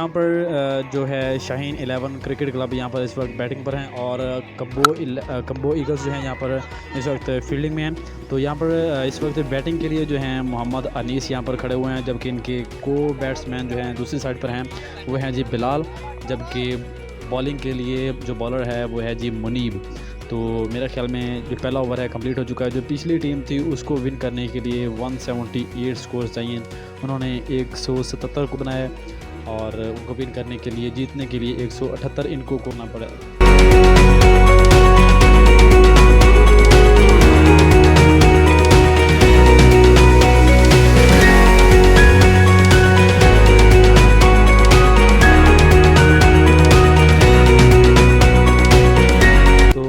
यहाँ पर जो है शाहीन 11 क्रिकेट क्लब यहाँ पर इस वक्त बैटिंग पर हैं और कम्बो ईगल्स जो हैं यहाँ पर इस वक्त फील्डिंग में हैं। तो यहाँ पर इस वक्त बैटिंग के लिए जो हैं मोहम्मद अनीस यहाँ पर खड़े हुए हैं, जबकि इनके को बैट्समैन जो हैं दूसरी साइड पर हैं वो हैं जी बिलाल, जबकि बॉलिंग के लिए जो बॉलर है वो है जी मुनीब। तो मेरा ख्याल में जो पहला ओवर है कंप्लीट हो चुका है। जो पिछली टीम थी उसको विन करने के लिए 178 स्कोर चाहिए, उन्होंने 177 को बनाया और उनको विन करने के लिए जीतने के लिए 178 इनको करना पड़ा।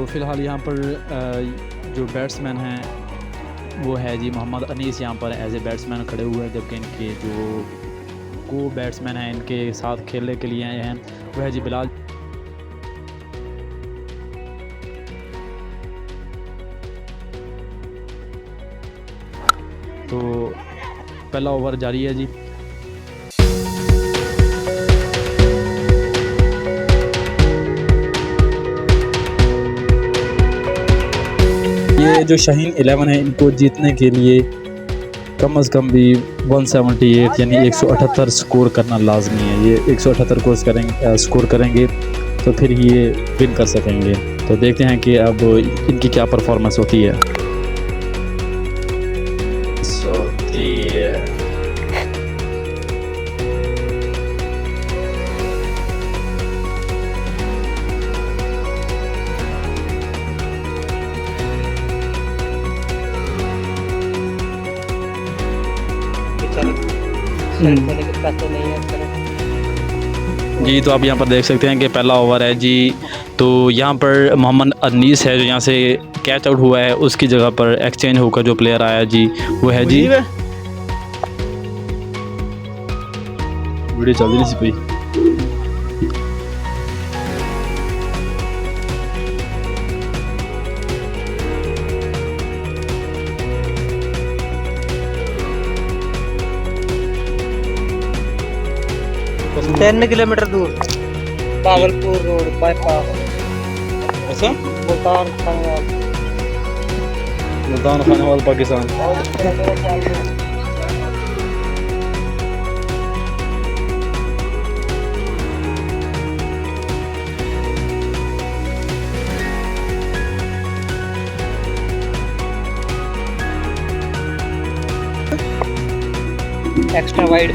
फ़िलहाल यहाँ पर जो बैट्समैन हैं वो है जी मोहम्मद अनीस, यहाँ पर एज ए बैट्समैन खड़े हुए हैं, जबकि इनके जो को बैट्समैन हैं इनके साथ खेलने के लिए आए हैं वो है जी बिलाल। तो पहला ओवर जारी है जी। ये जो शाहीन 11 है इनको जीतने के लिए कम से कम भी 178 यानी 178 स्कोर करना लाजमी है। ये 178 स्कोर करेंगे तो फिर ये विन कर सकेंगे। तो देखते हैं कि अब इनकी क्या परफॉर्मेंस होती है। जी तो आप यहाँ पर देख सकते हैं कि पहला ओवर है जी। तो यहाँ पर मोहम्मद अनीस है जो यहाँ से कैच आउट हुआ है, उसकी जगह पर एक्सचेंज होकर जो प्लेयर आया जी वो है जी वीडियो चल रही सी कोई। तीन किलोमीटर दूर भागलपुर रोड बाईपास। अच्छा मुल्तान खानेवाल पाकिस्तान। एक्स्ट्रा वाइड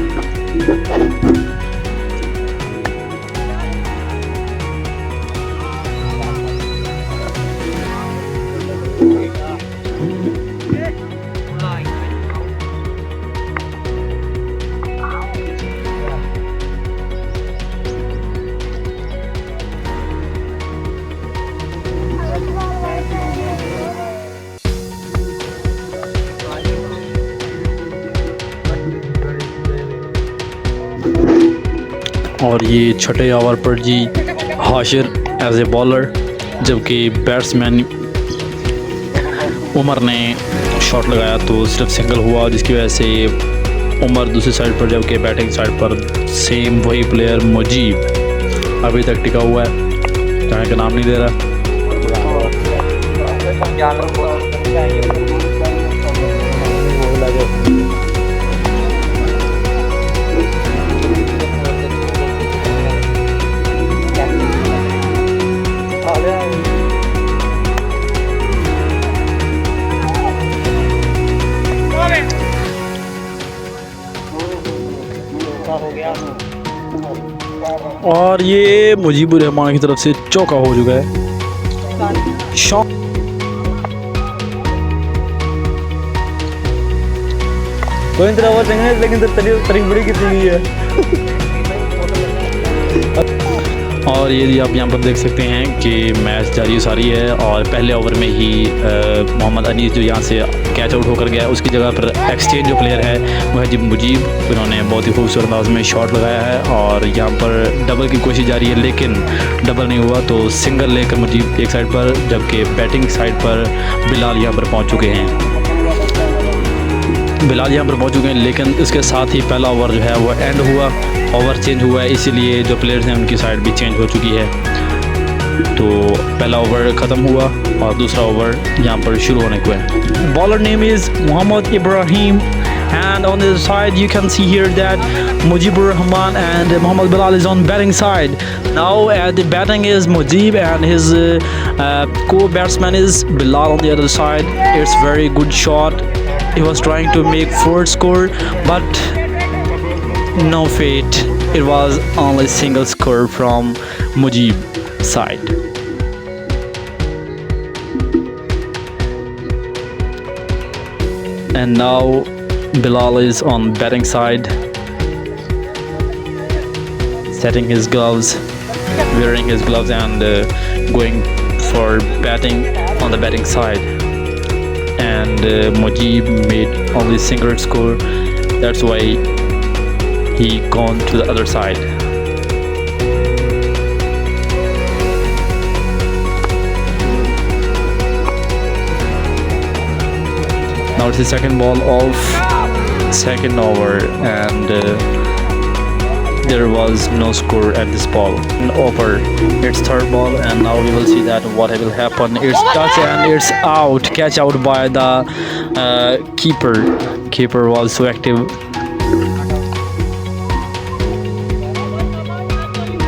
और ये छठे ओवर पर जी हाशिर एज ए बॉलर, जबकि बैट्समैन उमर ने शॉट लगाया तो सिर्फ सिंगल हुआ, जिसकी वजह से उमर दूसरी साइड पर, जबकि बैटिंग साइड पर सेम वही प्लेयर मुजीब अभी तक टिका हुआ है, चाहे का नाम नहीं दे रहा। और ये मुजीबुर रहमान की तरफ से चौका हो चुका है। शॉट कोई तरह वो चंगे लेकिन तरीक बड़ी कितनी हुई है। और ये आप यहाँ पर देख सकते हैं कि मैच जारी सारी है और पहले ओवर में ही मोहम्मद अनीस जो यहाँ से कैच आउट होकर गया, उसकी जगह पर एक्सचेंज जो प्लेयर है वो है जी मुजीब, उन्होंने बहुत ही खूबसूरत अंदाज में शॉट लगाया है और यहाँ पर डबल की कोशिश जारी है लेकिन डबल नहीं हुआ, तो सिंगल लेकर मुजीब एक साइड पर, जबकि बैटिंग साइड पर बिलाल यहाँ पर पहुँच चुके हैं। बिलाल यहाँ पर पहुँच चुके हैं, लेकिन इसके साथ ही पहला ओवर जो है वो एंड हुआ, ओवर चेंज हुआ है, इसीलिए जो प्लेयर्स हैं उनकी साइड भी चेंज हो चुकी है। तो पहला ओवर ख़त्म हुआ और दूसरा ओवर यहाँ पर शुरू होने को है। Bowler name is Mohammad Ibrahim and on the side you can see here that Mujibur Rahman and Mohammad Bilal is on batting side. Now the batting is Mujib and his co-batsman is Bilal on the other side. It's very good shot. He was trying to make fourth score, but no fate. It was only single score from Mujib side. And now Bilal is on batting side, setting his gloves, wearing his gloves and going for batting on the batting side. And Mujib made only single score, that's why he gone to the other side. Now it's the second ball of second over, and there was no score at this ball. Over, it's third ball, and now we will see that what will happen. It's touch and it's out. Catch out by the keeper. Keeper was so active.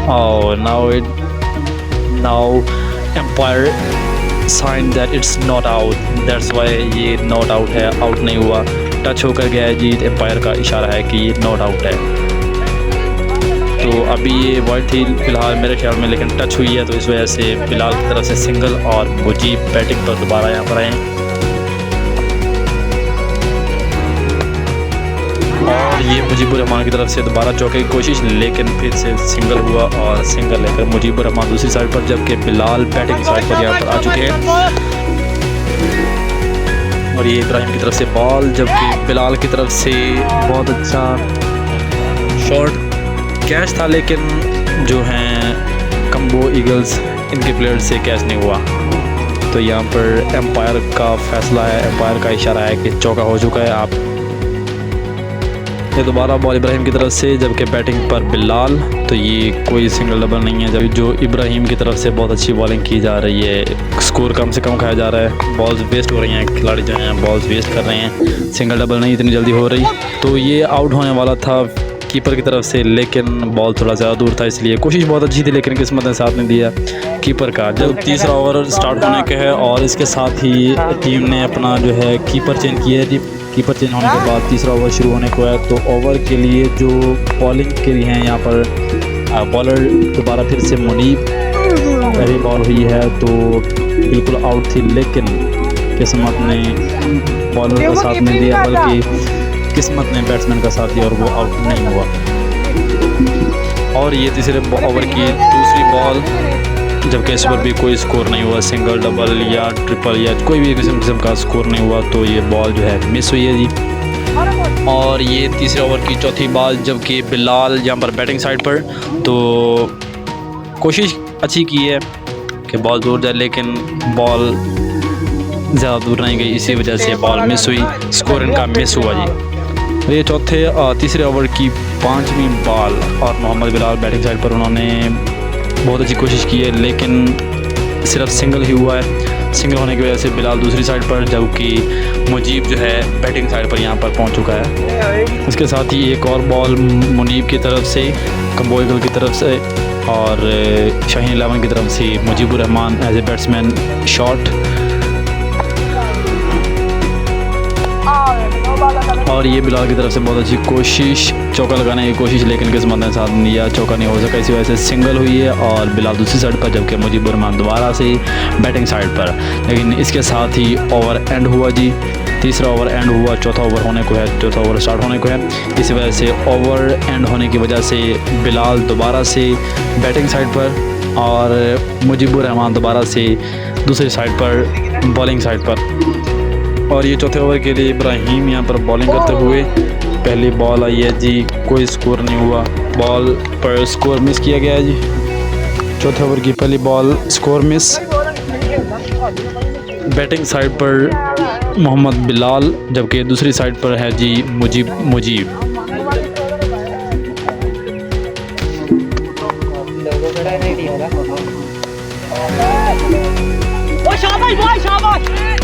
Oh, now umpire sign that it's not out. That's why ये not out है, out नहीं हुआ, touch होकर गया है जी। Empire का इशारा है कि ये नॉट आउट है। तो अभी ये वाइड थी फिलहाल मेरे ख्याल में, लेकिन टच हुई है, तो इस वजह से बिलाल की तरफ से सिंगल और मुजीब बैटिंग पर दोबारा यहाँ पर आए। और ये मुजीबुर रहमान की तरफ से दोबारा चौके की कोशिश, लेकिन फिर से सिंगल हुआ और सिंगल लेकर मुजीबुर रहमान दूसरी साइड पर, जबकि बिलाल बैटिंग साइड पर यहाँ पर आ चुके हैं। और ये इब्राहिम की तरफ से बॉल, जबकि बिलाल की तरफ से बहुत अच्छा शॉट कैच था, लेकिन जो हैं कम्बो ईगल्स इनके प्लेयर से कैच नहीं हुआ। तो यहाँ पर एम्पायर का फैसला है, एम्पायर का इशारा है कि चौका हो चुका है। आप ये दोबारा बॉल इब्राहिम की तरफ से, जबकि बैटिंग पर बिलाल। तो ये कोई सिंगल डबल नहीं है, जब जो इब्राहिम की तरफ से बहुत अच्छी बॉलिंग की जा रही है। स्कोर कम से कम खाया जा रहा है, बॉल्स वेस्ट हो रही हैं, खिलाड़ी जो हैं बॉल्स वेस्ट कर रहे हैं, सिंगल डबल नहीं इतनी जल्दी हो रही। तो ये आउट होने वाला था कीपर की तरफ से, लेकिन बॉल थोड़ा ज़्यादा दूर था, इसलिए कोशिश बहुत अच्छी थी, लेकिन किस्मत ने साथ नहीं दिया कीपर का। जब तीसरा ओवर स्टार्ट होने का है और इसके साथ ही टीम ने अपना जो है कीपर चेंज किया है। कीपर चेंज होने के बाद तीसरा ओवर शुरू होने को है। तो ओवर के लिए जो बॉलिंग के लिए हैं यहाँ पर बॉलर दोबारा फिर से मुनीब, पहली बॉल हुई है तो बिल्कुल आउट थी, लेकिन किस्मत ने बॉलर का साथ नहीं दिया, बल्कि किस्मत ने बैट्समैन का साथ दिया और वो आउट नहीं हुआ। और ये तीसरे ओवर की दूसरी बॉल, जबकि इस पर भी कोई स्कोर नहीं हुआ, सिंगल डबल या ट्रिपल या कोई भी किस्म का स्कोर नहीं हुआ। तो ये बॉल जो है मिस हुई है जी। और ये तीसरे ओवर की चौथी बॉल, जबकि बिलाल यहाँ पर बैटिंग साइड पर, तो कोशिश अच्छी की है कि बॉल दूर जाए, लेकिन बॉल ज़्यादा दूर नहीं गई, इसी वजह से बॉल मिस हुई, स्कोर इनका मिस हुआ जी। तो ये तीसरे ओवर की पाँचवीं बॉल और मोहम्मद बिलाल बैटिंग साइड पर, उन्होंने बहुत अच्छी कोशिश की है, लेकिन सिर्फ सिंगल ही हुआ है। सिंगल होने की वजह से बिलाल दूसरी साइड पर, जबकि मुजीब जो है बैटिंग साइड पर यहाँ पर पहुँच चुका है। इसके साथ ही एक और बॉल मुनीब की तरफ से, कम्बो ईगल की तरफ से और शाहीन 11 की तरफ से Mujeebur Rahman as a batsman shot. और ये बिलाल की तरफ से बहुत अच्छी कोशिश, चौका लगाने की कोशिश, लेकिन किस्मत ने साथ नहीं दिया, चौका नहीं हो सका, इसी वजह से सिंगल हुई है और बिलाल दूसरी साइड पर, जबकि मुजीबुर रहमान दोबारा से बैटिंग साइड पर। लेकिन इसके साथ ही ओवर एंड हुआ जी, तीसरा ओवर एंड हुआ, चौथा ओवर होने को है, चौथा ओवर स्टार्ट होने को है। इसी वजह से ओवर एंड होने की वजह से बिलाल दोबारा से बैटिंग साइड पर और मुजीबुर रहमान दोबारा से दूसरी साइड पर, बॉलिंग साइड पर। और ये चौथे ओवर के लिए इब्राहिम यहाँ पर बॉलिंग करते हुए, पहली बॉल आई है जी, कोई स्कोर नहीं हुआ, बॉल पर स्कोर मिस किया गया है जी। चौथे ओवर की पहली ball score miss, batting side पर मोहम्मद बिलाल, जबकि दूसरी साइड पर है जी मुजीब।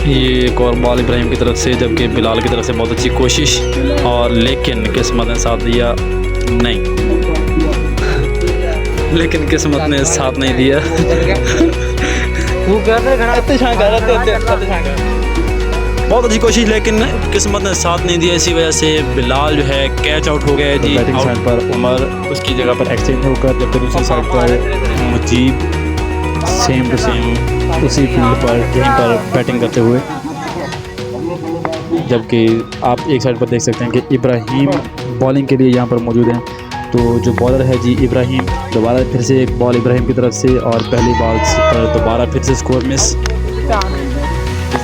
ये एक और बॉल इब्राहिम की तरफ से, जबकि बिलाल की तरफ से बहुत अच्छी कोशिश, और लेकिन किस्मत ने साथ दिया नहीं। लेकिन किस्मत ने साथ नहीं दिया। बहुत अच्छी कोशिश, लेकिन किस्मत ने साथ नहीं दिया। इसी वजह से बिलाल जो है कैच आउट हो गया है जी। बैटिंग साइड पर उमर, उसकी जगह पर एक्सचेंज होकर, जबकि दूसरी साइड पर मुजीब सेम टू सेम उसी फील्ड पर यहीं पर बैटिंग करते हुए। जबकि आप एक साइड पर देख सकते हैं कि इब्राहिम बॉलिंग के लिए यहाँ पर मौजूद हैं। तो जो बॉलर है जी इब्राहिम, दोबारा फिर से एक बॉल इब्राहिम की तरफ से, और पहली बॉल पर दोबारा फिर से स्कोर मिस।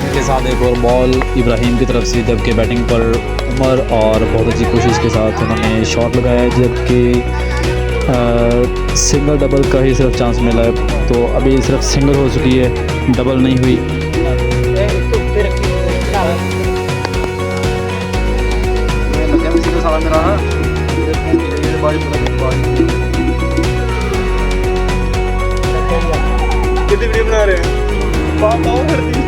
इसके साथ एक और बॉल इब्राहिम की तरफ से, जबकि बैटिंग पर उमर, और बहुत अच्छी कोशिश के साथ उन्होंने शॉट लगाया, जबकि सिंगल डबल का ही सिर्फ चांस मिला है। तो अभी सिर्फ सिंगल हो चुकी है, डबल नहीं हुई। कितनी वीडियो बना रहे हैं? पाओ कर दी।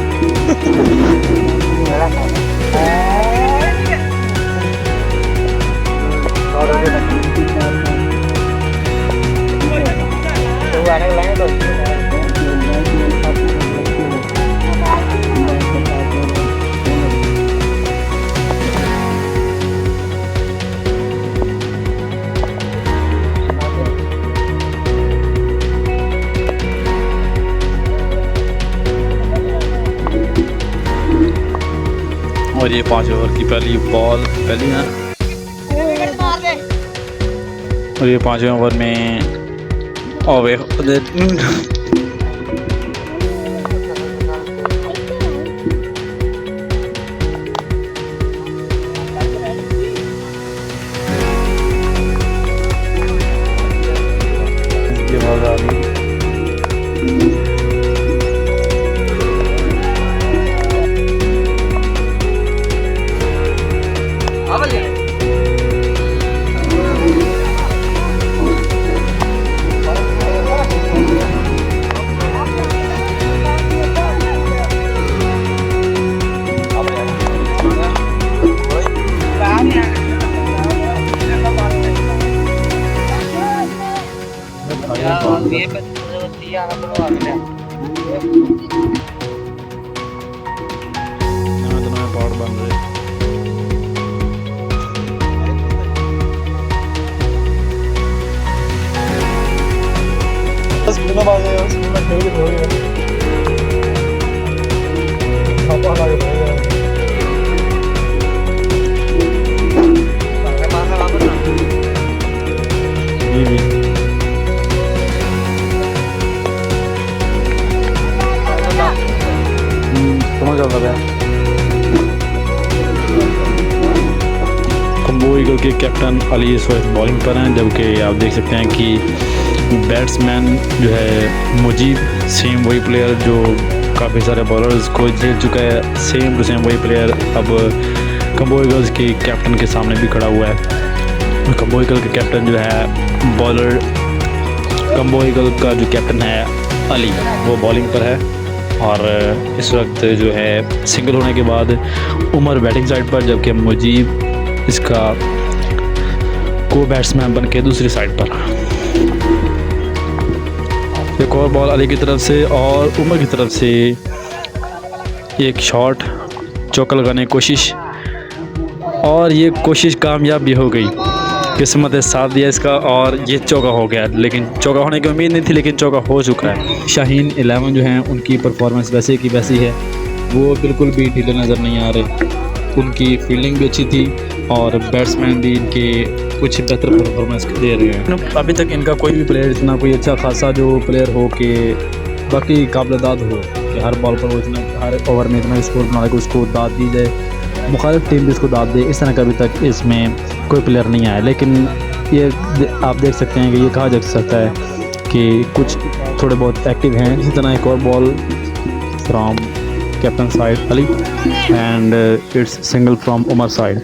और ये 5 ओवर की पहली बॉल, पहली ना, और ये 5वें ओवर में ओवे कम्बो ईगल के कैप्टन अली इस वक्त बॉलिंग पर हैं, जबकि आप देख सकते हैं कि बैट्समैन जो है मुजीब, सेम वही प्लेयर जो काफ़ी सारे बॉलर्स को झेल चुका है, सेम टू सेम वही प्लेयर अब कम्बो ईगल्स के कैप्टन के सामने भी खड़ा हुआ है। कम्बो ईगल के कैप्टन जो है बॉलर, कम्बो ईगल का जो कैप्टन है अली, वो बॉलिंग पर है। और इस वक्त जो है सिंगल होने के बाद उमर बैटिंग साइड पर, जबकि मुजीब इसका को बैट्समैन बन के दूसरी साइड पर। एक और बॉल अली की तरफ से और उमर की तरफ से एक शॉट, चौका लगाने की कोशिश, और ये कोशिश कामयाब भी हो गई। किस्मत ने साथ दिया इसका और ये चौका हो गया, लेकिन चौका होने की उम्मीद नहीं थी, लेकिन चौका हो चुका है। शाहीन 11 जो हैं उनकी परफॉर्मेंस वैसे की वैसी है, वो बिल्कुल भी ढीले नज़र नहीं आ रहे। उनकी फील्डिंग भी अच्छी थी और बैट्समैन भी इनके कुछ बेहतर परफॉर्मेंस दे रहे हैं। अभी तक इनका कोई भी प्लेयर इतना कोई अच्छा खासा जो प्लेयर हो कि बाकी काबिल दाद हो कि हर बॉल पर वो इतना, हर ओवर में इतना स्कोर बना के उसको दाद दी जाए, मुखालिफ टीम भी उसको दाद दे, इस तरह का अभी तक इसमें कोई प्लेयर नहीं आया। लेकिन ये आप देख सकते हैं कि ये कहा जा सकता है कि कुछ थोड़े बहुत एक्टिव हैं। इसी तरह एक और ball from captain side Ali, and it's single from Umar side.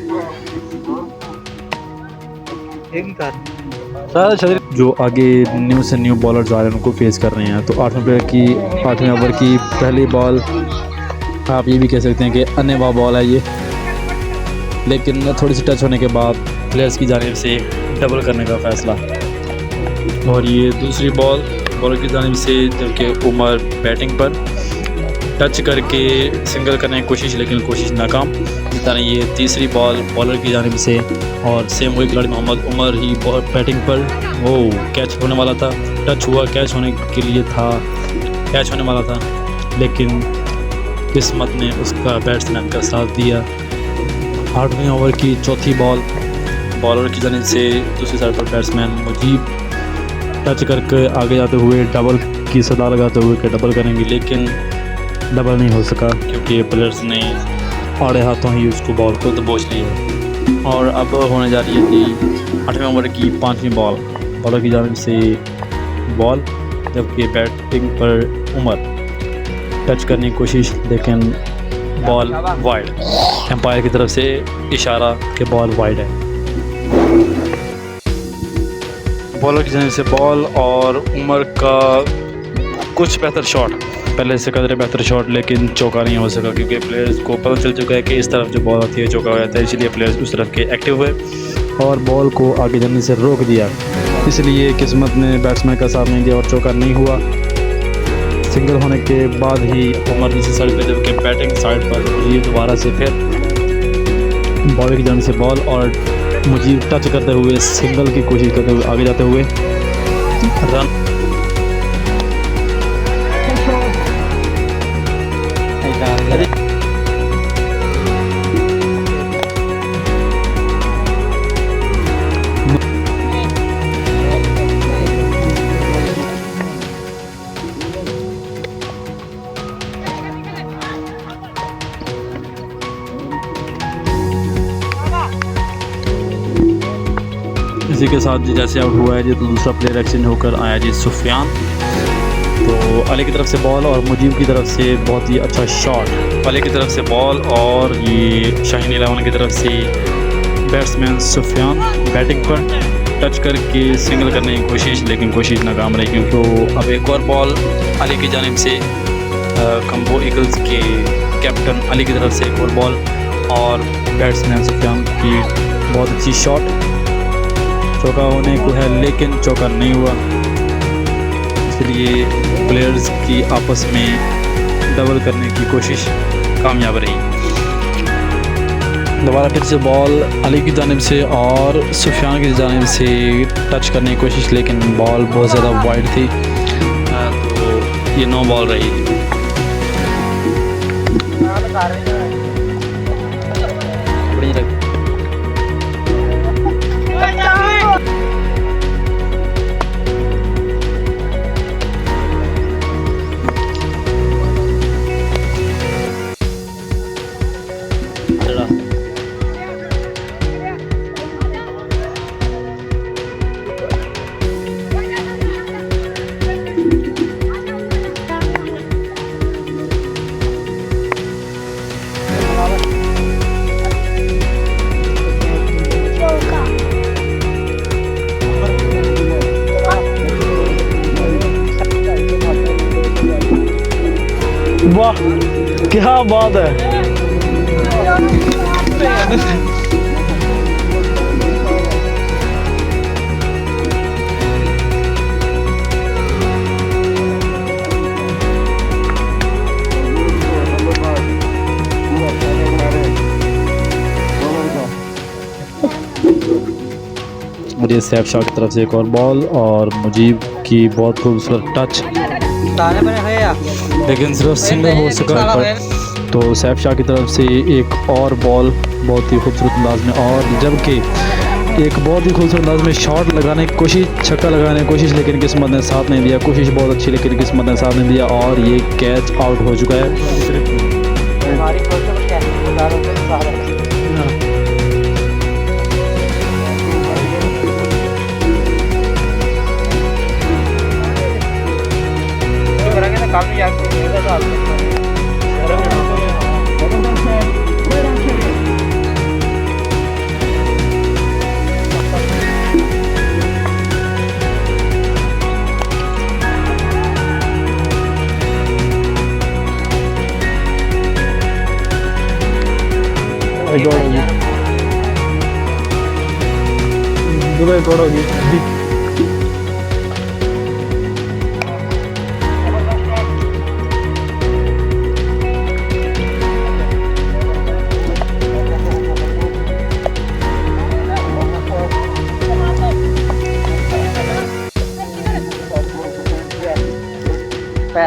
जो आगे न्यू से न्यू बॉलर्स आ रहे हैं उनको फेस कर रहे हैं। तो 8वें ओवर की पहली बॉल, आप ये भी कह सकते हैं कि अनेवा बॉल है ये, लेकिन थोड़ी सी टच होने के बाद प्लेयर्स की जानिब से डबल करने का फ़ैसला। और ये दूसरी बॉल बॉलर की जानिब से, जबकि उमर बैटिंग पर टच करके सिंगल करने की कोशिश, लेकिन कोशिश नाकाम। इस तरह ये तीसरी बॉल बॉलर की जानिब से, और सेम वही खिलाड़ी मोहम्मद उमर ही बैटिंग पर, वो कैच होने वाला था, टच हुआ, कैच होने के लिए था, कैच होने वाला था, लेकिन किस्मत ने उसका बैट्समैन का साथ दिया। 8वें ओवर की चौथी बॉल बॉलर की जानिब से, दूसरी साइड पर बैट्समैन मुजीब टच करके आगे जाते हुए डबल की सदा लगाते हुए कि डबल करेंगे, लेकिन डबल नहीं हो सका क्योंकि प्लेयर्स ने आड़े हाथों ही उसको बॉल को दबोच लिया। और अब होने जा रही है कि 8वें ओवर की 5वीं बॉल बॉलर की जानिब से बॉल, जबकि बैटिंग पर उमर टच करने की कोशिश, लेकिन बॉल वाइड। एम्पायर की तरफ से इशारा कि बॉल वाइड है। बॉलर की जानिब से बॉल और उमर का कुछ बेहतर शॉट, पहले से कदरे बेहतर शॉट, लेकिन चौका नहीं हो सका क्योंकि प्लेयर्स को पता चल चुका है कि इस तरफ जो बॉल आती है चौका हो जाता है, इसलिए प्लेयर्स उस तरफ के एक्टिव हुए और बॉल को आगे जाने से रोक दिया। इसलिए किस्मत ने बैट्समैन का साथ नहीं दिया और चौका नहीं हुआ। सिंगल होने के बाद ही उमर दूसरी साइड पर, जबकि बैटिंग साइड पर ये दोबारा से फिर बॉलर की जानिब से बॉल और मुझे टच करते हुए सिंगल की कोशिश करते हुए आगे जाते हुए रन। इसी के साथ जैसे आउट हुआ है जी, तो दूसरा प्लेयर एक्सचेंज होकर आया जी सुफियान। तो अली की तरफ से बॉल और मुजीब की तरफ से बहुत ही अच्छा शॉट। अली की तरफ से बॉल और ये शाहीन 11 की तरफ से बैट्समैन सुफियान बैटिंग पर टच करके सिंगल करने की कोशिश, लेकिन कोशिश नाकाम रही क्योंकि अब एक और बॉल अली की जानिब से कम्बो ईगल्स के कैप्टन अली की तरफ से एक और बॉल और बैट्समैन सुफियान की बहुत अच्छी शॉट। चौका होने को है लेकिन चौका नहीं हुआ, इसलिए प्लेयर्स की आपस में डबल करने की कोशिश कामयाब रही। दोबारा फिर से बॉल अली की जानिब से और सुफियान की जानिब से टच करने की कोशिश, लेकिन बॉल बहुत ज़्यादा वाइड थी, तो ये 9 बॉल रही। वाह क्या बात है। और ये सैफ शाह की तरफ से एक और बॉल और मुजीब की बहुत खूबसूरत टच, लेकिन सिर्फ सिंगल हो सका। तो सैफ शाह की तरफ से एक और बॉल बहुत ही खूबसूरत अंदाज में, और जबकि एक बहुत ही खूबसूरत अंदाज में शॉट लगाने की कोशिश, छक्का लगाने की कोशिश, लेकिन किस्मत ने साथ नहीं दिया। कोशिश बहुत अच्छी लेकिन किस्मत ने साथ नहीं दिया और ये कैच आउट हो चुका है। काफी एक और होगी, दुबई एक और होगी।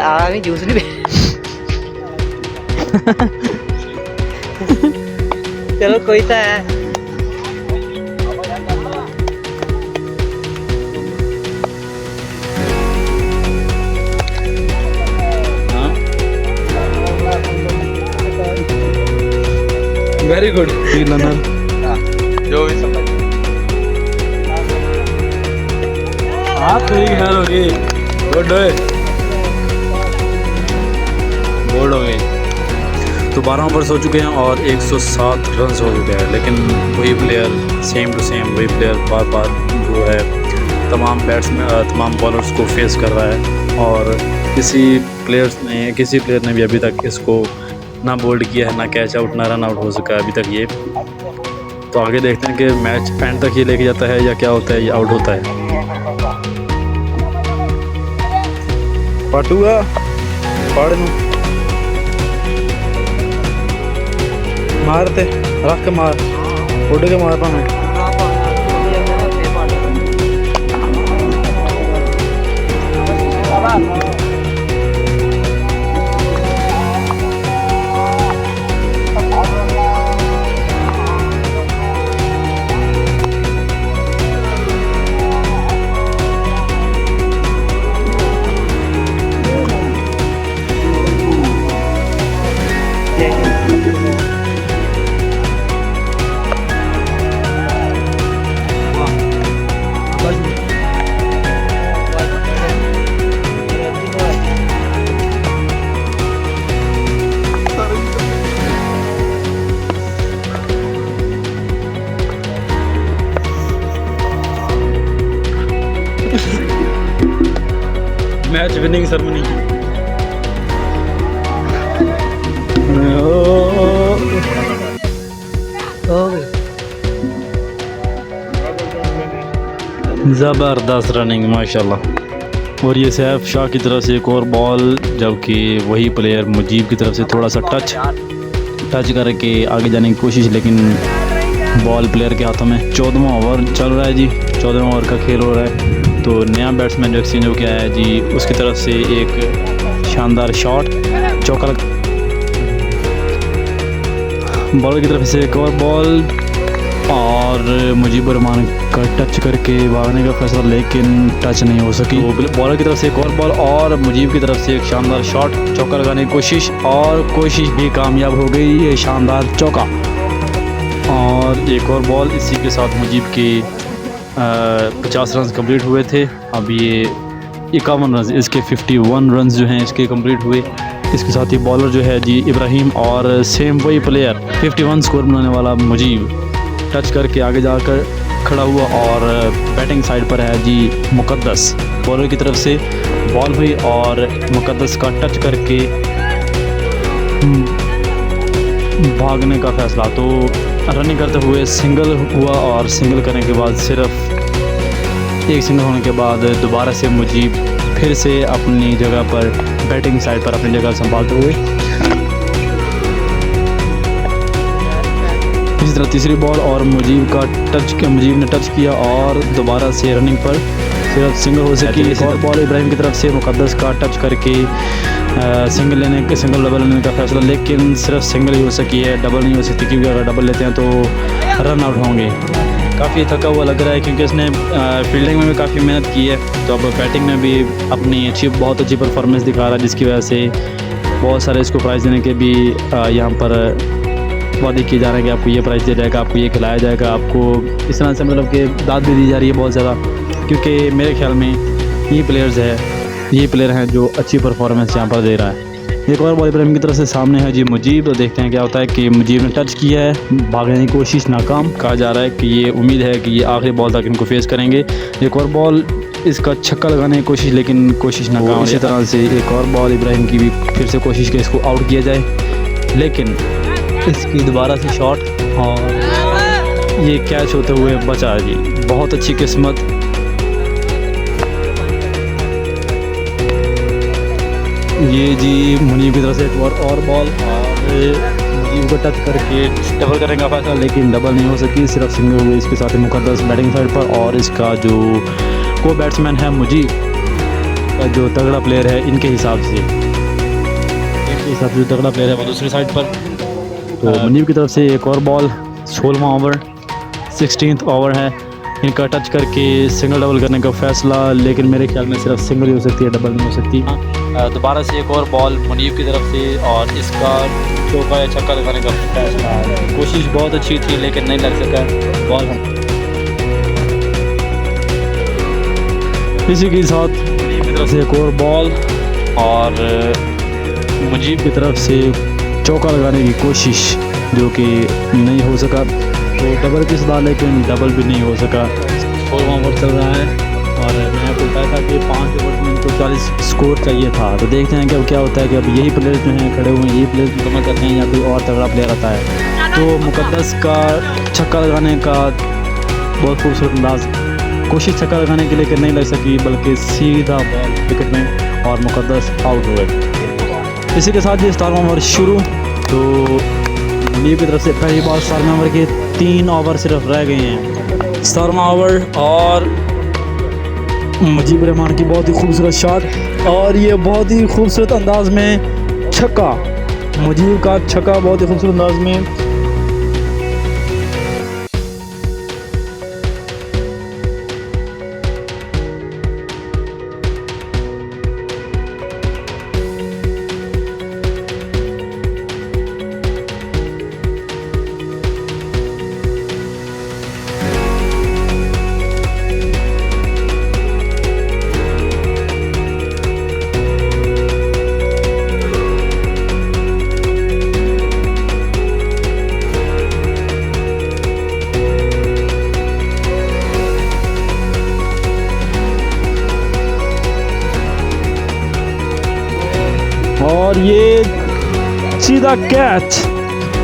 आगे जूस नहीं चलो कोई तो है। वेरी गुड रनर, जो भी समझ आप मेरी खैर होगी। गुड बोल्ड हो गए। तो 12 ओवर्स हो चुके हैं और 107 रन हो चुके हैं, लेकिन वही प्लेयर सेम टू सेम वही प्लेयर बार बार जो है तमाम बैट्समैन तमाम बॉलर्स को फेस कर रहा है, और किसी प्लेयर ने भी अभी तक इसको ना बोल्ड किया है, ना कैच आउट, ना रन आउट हो सका है अभी तक ये। तो आगे देखते हैं कि मैच एंड तक ये लेके जाता है या क्या होता है, ये आउट होता है। पाटूगा पाड़ नू मारते रख के मार, उड़ के मार पाना। Match winning ceremony. ज़बरदस्त रनिंग माशाल्लाह। और ये सैफ शाह की तरफ से एक और बॉल, जबकि वही प्लेयर मुजीब की तरफ से थोड़ा सा टच करके आगे जाने की कोशिश, लेकिन बॉल प्लेयर के हाथों में। 14वां ओवर चल रहा है जी, 14वां ओवर का खेल हो रहा है। तो नया बैट्समैन जो एक्सचेंज हो गया है जी, उसकी तरफ से एक शानदार शॉट, चौका। बॉलर की तरफ से एक और बॉल, और मुजीबुर रहमान का टच करके भागने का फैसला, लेकिन टच नहीं हो सकी। तो बॉलर की तरफ से एक और बॉल और मुजीब की तरफ से एक शानदार शॉट, चौका लगाने की कोशिश, और कोशिश भी कामयाब हो गई, ये शानदार चौका। और एक और बॉल, इसी के साथ मुजीब के 50 रन कंप्लीट हुए थे। अब ये 51 रन, इसके 51 रन जो हैं इसके कंप्लीट हुए। इसके साथ ही बॉलर जो है जी इब्राहिम, और सेम वही प्लेयर 51 स्कोर बनाने वाला मुजीब टच करके आगे जाकर खड़ा हुआ, और बैटिंग साइड पर है जी मुकद्दस। बॉलर की तरफ से बॉल हुई और मुकद्दस का टच करके भागने का फैसला। तो रनिंग करते हुए सिंगल हुआ, और सिंगल करने के बाद सिर्फ एक सिंगल होने के बाद दोबारा से मुजीब फिर से अपनी जगह पर बैटिंग साइड पर अपनी जगह संभालते हुए। इसी तरह तीसरी बॉल और मुजीब ने टच किया, और दोबारा से रनिंग पर सिर्फ सिंगल हो सकी। एक और बॉल इब्राहिम की तरफ से मुकद्दस का टच करके सिंगल डबल लेने का फैसला, लेकिन सिर्फ सिंगल ही हो सकी है, डबल नहीं हो सकती, क्योंकि अगर डबल लेते हैं तो रन आउट होंगे। काफ़ी थका हुआ लग रहा है, क्योंकि इसने फील्डिंग में भी काफ़ी मेहनत की है, तो अब बैटिंग में भी अपनी बहुत अच्छी परफॉर्मेंस दिखा रहा है, जिसकी वजह से बहुत सारे इसको प्राइज़ देने के भी यहाँ पर वादे किए जा रहे हैं कि आपको ये प्राइज़ दिया जाएगा, आपको ये खिलाया जाएगा, आपको इस तरह से मतलब कि दाद भी दी जा रही है बहुत ज़्यादा, क्योंकि मेरे ख्याल में ये प्लेयर हैं जो अच्छी परफॉर्मेंस यहाँ पर दे रहा है। एक और बॉल इब्राहिम की तरफ से सामने है जी मुजीब। तो देखते हैं क्या होता है कि मुजीब ने टच किया है, भागने की कोशिश नाकाम। कहा जा रहा है कि ये उम्मीद है कि ये आखिरी बॉल तक इनको फेस करेंगे। एक और बॉल, इसका छक्का लगाने की कोशिश, लेकिन कोशिश नाकाम। इसी तरह से एक और बॉल इब्राहिम की भी फिर से कोशिश की इसको आउट किया जाए, लेकिन इसकी दोबारा से शॉट और ये कैच होते हुए बचा जी, बहुत अच्छी किस्मत। ये जी मुनीब की तरफ से एक और बॉल, और मुनीब को टच करके डबल करने का फैसला, लेकिन डबल नहीं हो सकी, सिर्फ सिंगल हुई। इसके साथ ही मुकद्दस बैटिंग साइड पर, और इसका जो को बैट्समैन है मुजीब का जो तगड़ा प्लेयर है इनके हिसाब से जो तगड़ा प्लेयर है वो दूसरी साइड पर। तो मुनीब की तरफ से एक और बॉल, 16वां ओवर 16th ओवर है, इनका टच करके सिंगल डबल करने का फैसला, लेकिन मेरे ख्याल में सिर्फ सिंगल ही हो सकती है, डबल नहीं हो सकती। दोबारा से एक और बॉल मुनीब की तरफ से, और इसका चौका या छक्का लगाने का फैसला। कोशिश बहुत अच्छी थी लेकिन नहीं लग सका बॉल। इसी के साथ मुनीब की तरफ से एक और बॉल, और मुजीब की तरफ से चौका लगाने की कोशिश जो कि नहीं हो सका, तो डबल की सदा, लेकिन डबल भी नहीं हो सका। 16वां ओवर चल रहा है, और मैंने आपको बताया था कि 5 ओवर में इनको 40 स्कोर चाहिए था। तो देखते हैं कि अब क्या होता है कि अब यही प्लेयर जो हैं खड़े हुए हैं, यही प्लेयर मुकम्मल करते हैं या कोई और तगड़ा प्लेयर आता है। तो मुकद्दस का छक्का लगाने का बहुत खूबसूरत अंदाज, कोशिश छक्का लगाने के लिए नहीं लग सकी, बल्कि सीधा बॉल विकेट में और मुकद्दस आउट हुए। इसी के साथ ये 17वां ओवर शुरू। तो मुनीब की तरफ से पहली बॉल, 17वें ओवर के 3 ओवर सिर्फ रह गए हैं। 17वां ओवर, और मुजीब रहमान की बहुत ही खूबसूरत शॉट, और ये बहुत ही खूबसूरत अंदाज में छक्का, मुजीब का छक्का बहुत ही खूबसूरत अंदाज में। और ये सीधा कैच,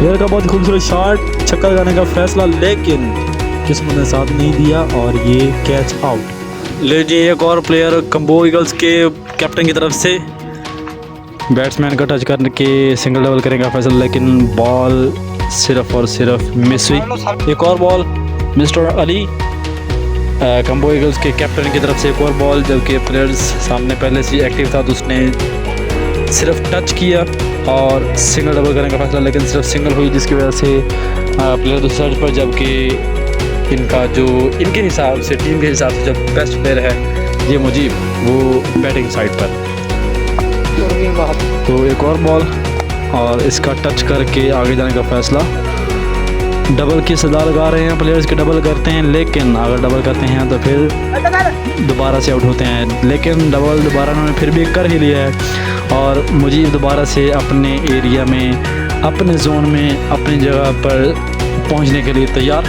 ये का बहुत ही खूबसूरत शॉट, छक्का लगाने का फैसला, लेकिन किस्मत ने साथ नहीं दिया और ये कैच आउट। ले जी एक और प्लेयर कंबो ईगल्स के कैप्टन की तरफ से बैट्समैन का टच करके सिंगल डबल करने का फैसला, लेकिन बॉल सिर्फ और सिर्फ मिस हुई। एक और ball mister Ali combo eagles के कैप्टन की तरफ से एक और बॉल, जबकि प्लेयर्स सामने पहले से एक्टिव था तो उसने सिर्फ टच किया और सिंगल डबल करने का फैसला, लेकिन सिर्फ सिंगल हुई, जिसकी वजह से प्लेयर दूसरी साइड पर, जबकि इनका जो इनके हिसाब से टीम के हिसाब से जो बेस्ट प्लेयर है ये मुजीब, वो बैटिंग साइड पर। तो एक और बॉल और इसका टच करके आगे जाने का फैसला। डबल की सदा लगा रहे हैं प्लेयर्स के, डबल करते हैं, लेकिन अगर डबल करते हैं तो फिर दोबारा से आउट होते हैं, लेकिन डबल दोबारा उन्होंने फिर भी कर ही लिया है और मुझे दोबारा से अपने एरिया में, अपने जोन में, अपनी जगह पर पहुंचने के लिए तैयार।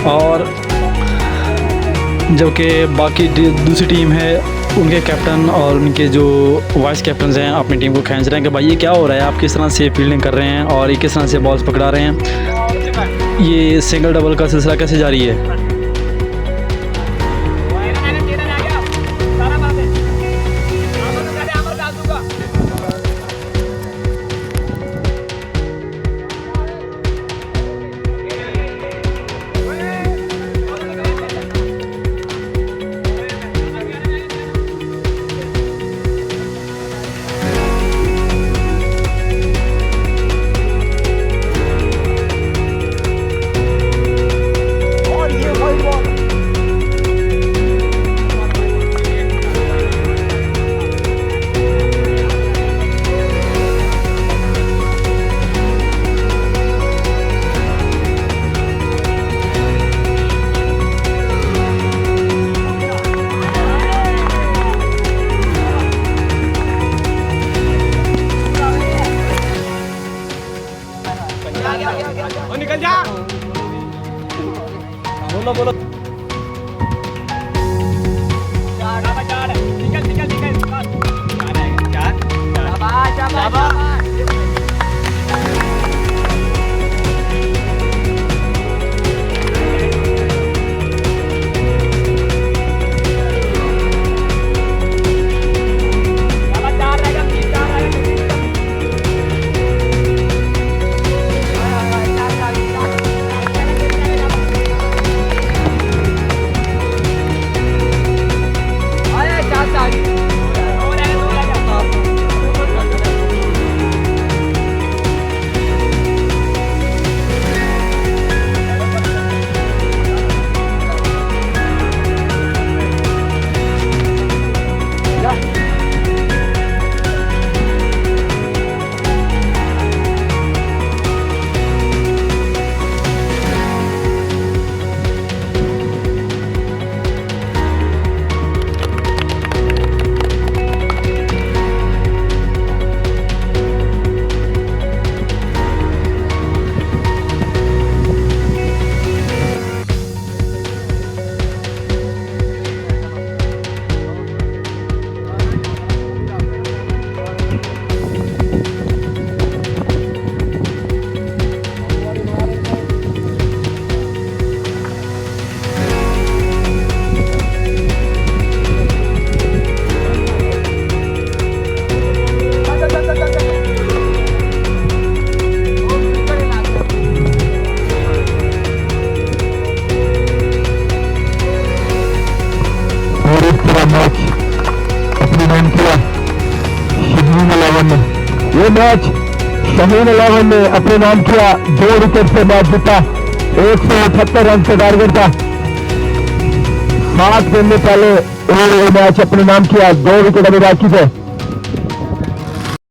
और जबकि बाकी दूसरी टीम है उनके कैप्टन और उनके जो वाइस कैप्टन हैं अपनी टीम को खींच रहे हैं कि भाई ये क्या हो रहा है, आप किस तरह से फील्डिंग कर रहे हैं और ये किस तरह से बॉल्स पकड़ा रहे हैं, ये सिंगल डबल का सिलसिला कैसे जारी है। निकल जा। बोलो बोलो। ये मैच शाहीन 11 ने अपने नाम किया, 2 विकेट से मैच जीता, 178 रन से टारगेट था। 7 गेंद में पहले उन्होंने ये मैच अपने नाम किया, 2 विकेट अभी बाकी थे।